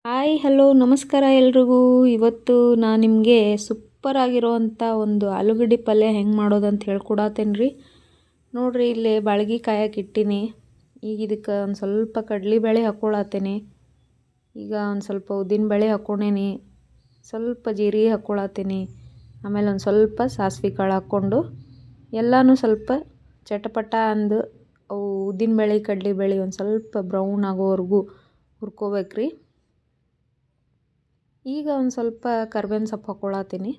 Hi hello ನಮಸ್ಕಾರ ಎಲ್ರಿಗೂ. ಇವತ್ತು ನಾನು ನಿಮಗೆ ಸೂಪರ್ ಆಗಿರೋವಂಥ ಒಂದು ಆಲೂಗಡ್ಡೆ ಪಲ್ಯ ಹೆಂಗೆ ಮಾಡೋದಂತ ಹೇಳ್ಕೊಡತ್ತೇನೆ ರೀ. ನೋಡಿರಿ, ಇಲ್ಲಿ ಬಾಳ್ಗಿ ಕಾಯಕ್ಕೆ ಇಟ್ಟೀನಿ. ಈಗ ಇದಕ್ಕೆ ಒಂದು ಸ್ವಲ್ಪ ಕಡಲೆಬೇಳೆ ಹಾಕ್ಕೊಳತ್ತೇನೆ. ಈಗ ಒಂದು ಸ್ವಲ್ಪ ಉದ್ದಿನಬೇಳೆ ಹಾಕ್ಕೊಂಡೇನಿ, ಸ್ವಲ್ಪ ಜೀರಿಗೆ ಹಾಕ್ಕೊಳತ್ತೀನಿ. ಆಮೇಲೆ ಒಂದು ಸ್ವಲ್ಪ ಸಾಸಿವೆ ಕಾಳು ಹಾಕ್ಕೊಂಡು ಎಲ್ಲನೂ ಸ್ವಲ್ಪ ಚಟಪಟ ಅಂದು ಅವು ಉದ್ದಿನಬೇಳೆ ಕಡಲೆಬೇಳೆ ಒಂದು ಸ್ವಲ್ಪ ಬ್ರೌನ್ ಆಗೋವರೆಗೂ ಹುರ್ಕೋಬೇಕ್ರಿ. ಈಗ ಒಂದು ಸ್ವಲ್ಪ ಕರ್ಬೇವಿನ ಸೊಪ್ಪು ಹಾಕ್ಕೊಳತ್ತೀನಿ.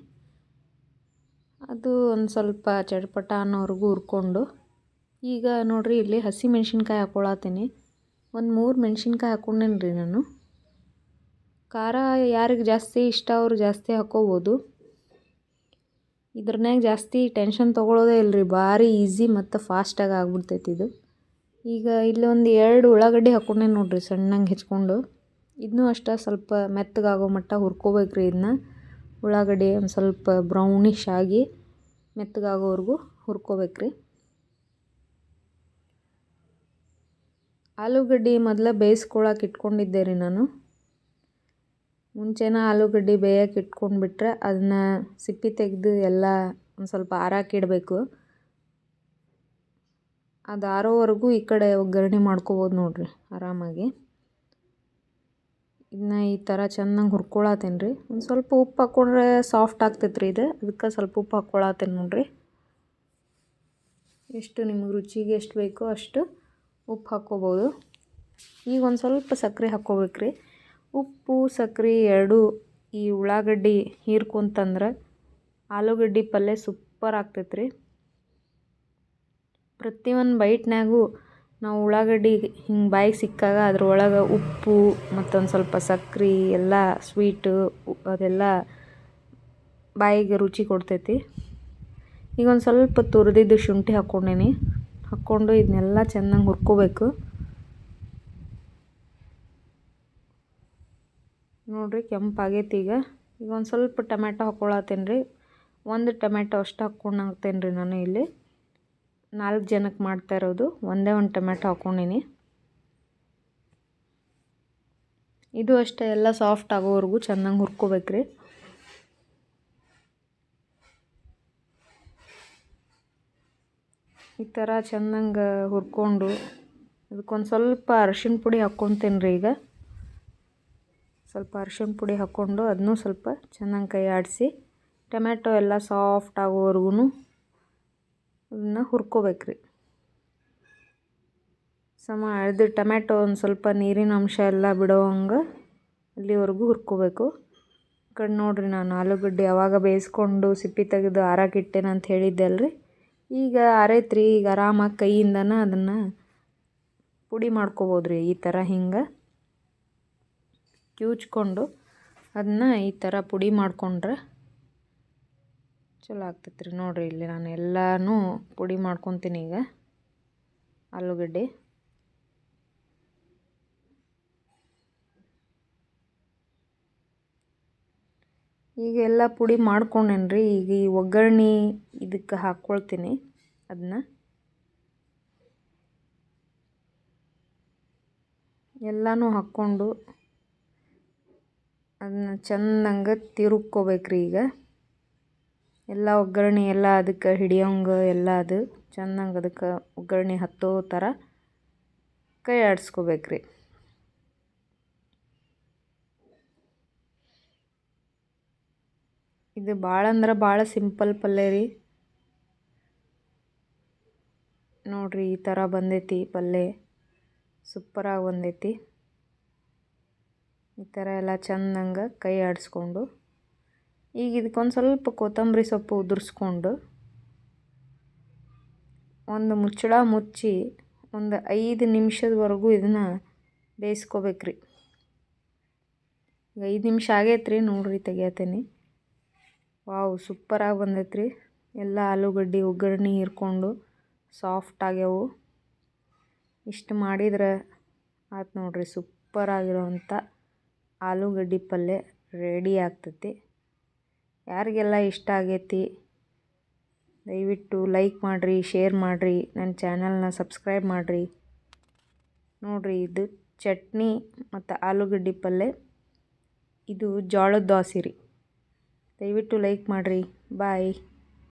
ಅದು ಒಂದು ಸ್ವಲ್ಪ ಚಟಪಟ ಅನ್ನೋವರೆಗೂ ಹುರ್ಕೊಂಡು, ಈಗ ನೋಡಿರಿ ಇಲ್ಲಿ ಹಸಿ ಮೆಣಸಿನ್ಕಾಯಿ ಹಾಕ್ಕೊಳತ್ತೀನಿ. ಒಂದು 3 ಮೆಣಸಿನ್ಕಾಯಿ ಹಾಕ್ಕೊಂಡೇನಿ ರೀ ನಾನು. ಖಾರ ಯಾರಿಗೆ ಜಾಸ್ತಿ ಇಷ್ಟ ಅವ್ರು ಜಾಸ್ತಿ ಹಾಕ್ಕೋಬೋದು. ಇದ್ರನ್ಯಾಗ ಜಾಸ್ತಿ ಟೆನ್ಷನ್ ತೊಗೊಳ್ಳೋದೇ ಇಲ್ಲರಿ, ಭಾರಿ ಈಸಿ ಮತ್ತು ಫಾಸ್ಟಾಗಿ ಆಗ್ಬಿಡ್ತೈತಿ ಇದು. ಈಗ ಇಲ್ಲೊಂದು 2 ಉಳ್ಳಾಗಡ್ಡಿ ಹಾಕ್ಕೊಂಡೇನಿ ನೋಡಿರಿ, ಸಣ್ಣಗೆ ಹೆಚ್ಕೊಂಡು. ಇದನ್ನೂ ಅಷ್ಟೇ ಸ್ವಲ್ಪ ಮೆತ್ತಗಾಗೋ ಮಟ್ಟ ಹುರ್ಕೋಬೇಕ್ರಿ. ಇದನ್ನ ಉಳ್ಳಾಗಡ್ಡಿ ಒಂದು ಸ್ವಲ್ಪ ಬ್ರೌನಿಷ್ ಆಗಿ ಮೆತ್ತಗಾಗೋವರೆಗೂ ಹುರ್ಕೋಬೇಕ್ರಿ. ಆಲೂಗಡ್ಡೆ ಮೊದಲೇ ಬೇಯಿಸ್ಕೊಳಕ್ಕೆ ಇಟ್ಕೊಂಡಿದ್ದೆ ರೀ ನಾನು. ಮುಂಚೆನೇ ಆಲೂಗಡ್ಡೆ ಬೇಯಕ್ಕೆ ಇಟ್ಕೊಂಡ್ಬಿಟ್ರೆ ಅದನ್ನ ಸಿಪ್ಪೆ ತೆಗೆದು ಎಲ್ಲ ಒಂದು ಸ್ವಲ್ಪ ಆರಾಕಿಡಬೇಕು. ಅದು ಆರೋವರೆಗೂ ಈ ಕಡೆ ಒಗ್ಗರಣೆ ಮಾಡ್ಕೋಬೋದು ನೋಡಿರಿ ಆರಾಮಾಗಿ. ಇದನ್ನ ಈ ಥರ ಚೆನ್ನಾಗಿ ಹುರ್ಕೊಳತ್ತೇನೆ ರೀ. ಒಂದು ಸ್ವಲ್ಪ ಉಪ್ಪು ಹಾಕ್ಕೊಂಡ್ರೆ ಸಾಫ್ಟ್ ಆಗ್ತೈತೆ ರೀ ಇದು, ಅದಕ್ಕೆ ಸ್ವಲ್ಪ ಉಪ್ಪು ಹಾಕ್ಕೊಳತ್ತೇನೆ ನೋಡಿರಿ. ಎಷ್ಟು ನಿಮಗೆ ರುಚಿಗೆ ಎಷ್ಟು ಬೇಕೋ ಅಷ್ಟು ಉಪ್ಪು ಹಾಕ್ಕೋಬೋದು. ಈಗ ಒಂದು ಸ್ವಲ್ಪ ಸಕ್ಕರೆ ಹಾಕ್ಕೋಬೇಕ್ರಿ. ಉಪ್ಪು ಸಕ್ಕರೆ ಎರಡೂ ಈ ಉಳ್ಳಾಗಡ್ಡಿ ಹೀರ್ಕೊಂತಂದ್ರೆ ಆಲೂಗಡ್ಡೆ ಪಲ್ಯ ಸೂಪರ್ ಆಗ್ತೈತೆ ರೀ. ಪ್ರತಿಯೊಂದು ಬೈಟ್ನಾಗೂ ನಾವು ಉಳ್ಳಾಗಡ್ಡಿ ಹಿಂಗೆ ಬಾಯಿಗೆ ಸಿಕ್ಕಾಗ ಅದ್ರೊಳಗೆ ಉಪ್ಪು ಮತ್ತೊಂದು ಸ್ವಲ್ಪ ಸಕ್ಕರೆ ಎಲ್ಲ ಸ್ವೀಟು ಅದೆಲ್ಲ ಬಾಯಿಗೆ ರುಚಿ ಕೊಡ್ತೈತಿ. ಈಗ ಒಂದು ಸ್ವಲ್ಪ ತುರಿದಿದ್ದು ಶುಂಠಿ ಹಾಕ್ಕೊಂಡೇನಿ. ಹಾಕ್ಕೊಂಡು ಇದನ್ನೆಲ್ಲ ಚೆನ್ನಾಗಿ ಹುರ್ಕೋಬೇಕು. ನೋಡಿರಿ ಕೆಂಪಾಗೈತಿ. ಈಗ ಒಂದು ಸ್ವಲ್ಪ ಟೊಮ್ಯಾಟೊ ಹಾಕ್ಕೊಳತ್ತೇನೆ ರೀ. 1 ಟೊಮ್ಯಾಟೊ ಅಷ್ಟು ಹಾಕ್ಕೊಂಡಾಗ್ತೇನೆ ರೀ ನಾನು. ಇಲ್ಲಿ 4 ಜನಕ್ಕೆ ಮಾಡ್ತಾ ಇರೋದು, ಒಂದೇ ಒಂದು ಟೊಮ್ಯಾಟೊ ಹಾಕ್ಕೊಂಡೀನಿ. ಇದು ಅಷ್ಟೇ ಎಲ್ಲ ಸಾಫ್ಟ್ ಆಗೋವರೆಗೂ ಚೆನ್ನಾಗಿ ಹುರ್ಕೋಬೇಕ್ರಿ. ಈ ಥರ ಚೆನ್ನಾಗಿ ಹುರ್ಕೊಂಡು ಅದಕ್ಕೊಂದು ಸ್ವಲ್ಪ ಅರಿಶಿಣ ಪುಡಿ ಹಾಕ್ಕೊತೇನೆ ರೀ. ಈಗ ಸ್ವಲ್ಪ ಅರಿಶಿಣ ಪುಡಿ ಹಾಕ್ಕೊಂಡು ಅದನ್ನೂ ಸ್ವಲ್ಪ ಚೆನ್ನಾಗಿ ಕೈ ಆಡಿಸಿ ಟೊಮ್ಯಾಟೊ ಎಲ್ಲ ಸಾಫ್ಟ್ ಆಗೋವರೆಗೂ ಅದನ್ನು ಹುರ್ಕೋಬೇಕ್ರಿ. ಅದು ಟೊಮ್ಯಾಟೊ ಒಂದು ಸ್ವಲ್ಪ ನೀರಿನ ಅಂಶ ಎಲ್ಲ ಬಿಡೋವಂಗೆ ಅಲ್ಲಿವರೆಗೂ ಹುರ್ಕೋಬೇಕು. ಈ ಕಡೆ ನೋಡಿರಿ, ನಾನು ಆಲೂಗಡ್ಡೆ ಆವಾಗ ಬೇಯಿಸ್ಕೊಂಡು ಸಿಪ್ಪೆ ತೆಗೆದು ಆರಾಕಿಟ್ಟೇನೆ ಅಂತ ಹೇಳಿದ್ದೆ ಅಲ್ರಿ. ಈಗ ಆರೈತ್ರಿ. ಈಗ ಆರಾಮಾಗಿ ಕೈಯಿಂದನೇ ಅದನ್ನು ಪುಡಿ ಮಾಡ್ಕೋಬೋದು ರೀ. ಈ ಥರ ಹಿಂಗೆ ಕಿವುಚ್ಕೊಂಡು ಅದನ್ನ ಈ ಥರ ಪುಡಿ ಮಾಡ್ಕೊಂಡ್ರೆ ಚಲೋ ಆಗ್ತೈತೆ ರೀ. ನೋಡಿರಿ, ಇಲ್ಲಿ ನಾನು ಎಲ್ಲನೂ ಪುಡಿ ಮಾಡ್ಕೊತೀನಿ. ಈಗ ಆಲೂಗಡ್ಡೆ ಈಗ ಎಲ್ಲ ಪುಡಿ ಮಾಡ್ಕೊಂಡೇನಿ ರೀ. ಈಗ ಈ ಒಗ್ಗರಣೆ ಇದಕ್ಕೆ ಹಾಕ್ಕೊಳ್ತೀನಿ. ಅದನ್ನ ಎಲ್ಲನೂ ಹಾಕ್ಕೊಂಡು ಅದನ್ನ ಚೆನ್ನಾಗಿ ತಿರುಗ್ಕೋಬೇಕ್ರಿ. ಈಗ ಎಲ್ಲ ಒಗ್ಗರಣೆ ಎಲ್ಲ ಅದಕ್ಕೆ ಹಿಡಿಯೋಂಗೆ ಎಲ್ಲ ಅದು ಚೆನ್ನಾಗಿ ಅದಕ್ಕೆ ಒಗ್ಗರಣೆ ಹತ್ತೋ ಥರ ಕೈ ಆಡಿಸ್ಕೋಬೇಕ್ರಿ. ಇದು ಭಾಳ ಅಂದ್ರೆ ಭಾಳ ಸಿಂಪಲ್ ಪಲ್ಯ ರೀ. ನೋಡಿರಿ, ಈ ಥರ ಬಂದೈತಿ ಪಲ್ಯ, ಸೂಪರಾಗಿ ಬಂದೈತಿ. ಈ ಥರ ಎಲ್ಲ ಚೆನ್ನಾಗಿ ಕೈ ಆಡಿಸ್ಕೊಂಡು ಈಗ ಇದಕ್ಕೊಂದು ಸ್ವಲ್ಪ ಕೊತ್ತಂಬರಿ ಸೊಪ್ಪು ಉದುರಿಸ್ಕೊಂಡು ಒಂದು ಮುಚ್ಚಳ ಮುಚ್ಚಿ ಒಂದು 5 ನಿಮಿಷದವರೆಗೂ ಇದನ್ನು ಬೇಯಿಸ್ಕೋಬೇಕ್ರಿ. ಈಗ 5 ನಿಮಿಷ ಆಗೈತ್ರಿ. ನೋಡಿರಿ, ತೆಗಿಯತ್ತೀನಿ. ವಾವ್, ಸೂಪರಾಗಿ ಬಂದೈತ್ರಿ. ಎಲ್ಲ ಆಲೂಗಡ್ಡೆ ಒಗ್ಗರಣೆ ಹೀರ್ಕೊಂಡು ಸಾಫ್ಟ್ ಆಗ್ಯಾವು. ಇಷ್ಟು ಮಾಡಿದ್ರೆ ಆಯ್ತು ನೋಡಿರಿ, ಸೂಪರಾಗಿರೋವಂಥ ಆಲೂಗಡ್ಡೆ ಪಲ್ಯ ರೆಡಿ ಆಗ್ತೈತಿ. ಯಾರಿಗೆಲ್ಲ ಇಷ್ಟ ಆಗೈತಿ ದಯವಿಟ್ಟು ಲೈಕ್ ಮಾಡಿರಿ, ಶೇರ್ ಮಾಡಿರಿ, ನನ್ನ ಚಾನಲ್ನ ಸಬ್ಸ್ಕ್ರೈಬ್ ಮಾಡಿರಿ. ನೋಡಿರಿ, ಇದು ಚಟ್ನಿ ಮತ್ತು ಆಲೂಗಡ್ಡೆ ಪಲ್ಯ ಇದು ಜೋಳದ ದೋಸೆ ರೀ. ದಯವಿಟ್ಟು ಲೈಕ್ ಮಾಡಿರಿ. ಬಾಯ್.